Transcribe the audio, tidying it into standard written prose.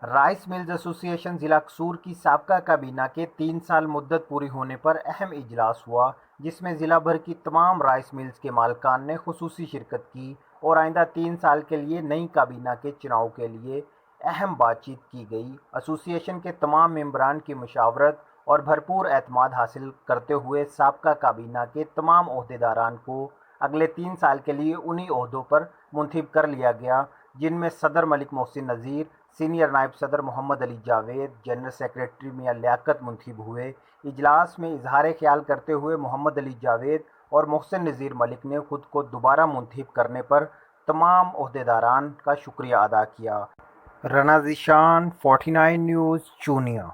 Rice mills ایسوسی ایشن ضلع قصور کی سابقہ کابینہ کے 3 سال مدت پوری ہونے پر اہم اجلاس ہوا، جس میں ضلع بھر کی تمام رائس ملز کے مالکان نے خصوصی شرکت کی اور آئندہ 3 سال کے لیے نئی کابینہ کے چناؤ کے لیے اہم بات چیت کی گئی۔ ایسوسی ایشن کے تمام ممبران کی مشاورت اور بھرپور اعتماد حاصل کرتے ہوئے سابقہ کابینہ کے تمام عہدیداران کو اگلے 3 سال کے لیے انہی عہدوں پر منتخب کر لیا گیا، جن میں صدر ملک محسن نذیر، سینئر نائب صدر محمد علی جاوید، جنرل سیکریٹری میاں لیاقت منتخب ہوئے۔ اجلاس میں اظہار خیال کرتے ہوئے محمد علی جاوید اور محسن نذیر ملک نے خود کو دوبارہ منتخب کرنے پر تمام عہدیداران کا شکریہ ادا کیا۔ رنا ذیشان، 49 نیوز، چونیا۔